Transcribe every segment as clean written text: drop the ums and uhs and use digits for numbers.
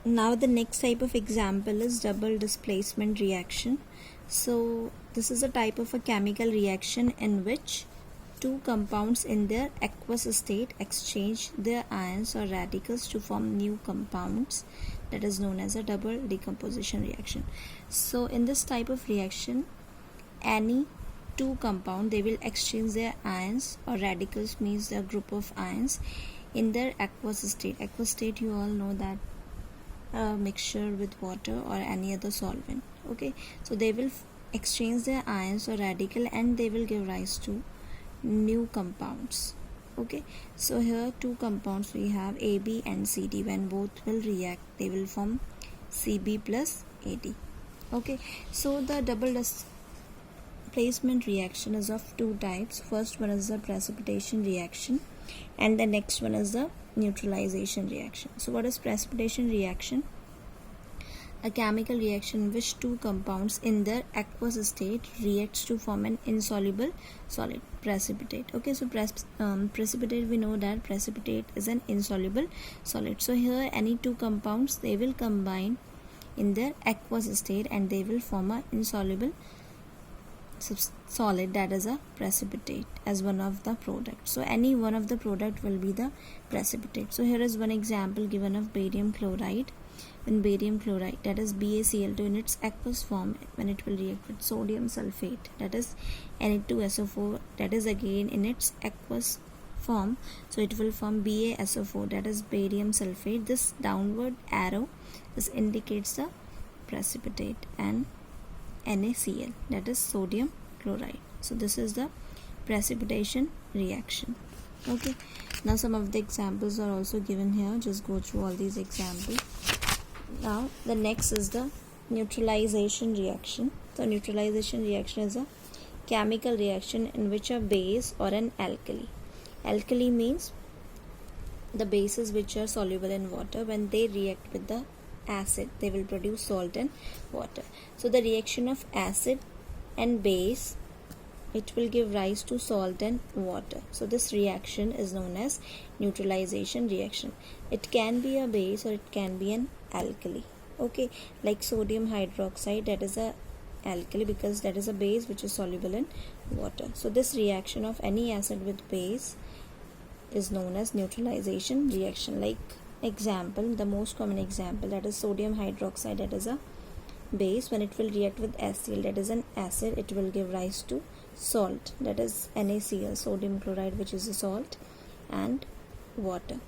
Now the next type of example is double displacement reaction. So this is a type of a chemical reaction in which two compounds in their aqueous state exchange their ions or radicals to form new compounds, that is known as a double decomposition reaction. So in this type of reaction, any two compound, they will exchange their ions or radicals, means the group of ions, in their aqueous state. Aqueous state, you all know that mixture with water or any other solvent. Okay, so they will exchange their ions or radical and they will give rise to new compounds. Okay, so here two compounds we have AB and CD. When both will react, they will form CB plus AD. Okay, so the double displacement reaction is of two types. First one is the precipitation reaction and the next one is the neutralization reaction. So what is precipitation reaction? A chemical reaction in which two compounds in their aqueous state reacts to form an insoluble solid, precipitate. Okay, so precipitate, we know that precipitate is an insoluble solid. So here any two compounds, they will combine in their aqueous state and they will form an insoluble solid, that is a precipitate, as one of the products. So any one of the product will be the precipitate. So here is one example given of barium chloride. When barium chloride, that is BaCl2, in its aqueous form, when it will react with sodium sulfate, that is Na2SO4, that is again in its aqueous form, so it will form BaSO4, that is barium sulfate. This downward arrow, this indicates the precipitate, and NaCl, that is sodium chloride. So this is the precipitation reaction. Okay, now some of the examples are also given here. Just go through all these examples. Now the next is the neutralization reaction. So neutralization reaction is a chemical reaction in which a base or an alkali means the bases which are soluble in water, when they react with the acid, they will produce salt and water. So the reaction of acid and base, it will give rise to salt and water. So this reaction is known as neutralization reaction. It can be a base or it can be an alkali. Okay, like sodium hydroxide, that is a alkali because that is a base which is soluble in water. So this reaction of any acid with base is known as neutralization reaction. Like example, the most common example, that is sodium hydroxide, that is a base. When it will react with HCl, that is an acid, it will give rise to salt, that is NaCl, sodium chloride, which is a salt, and water.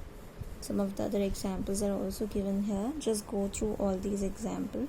Some of the other examples are also given here. Just go through all these examples.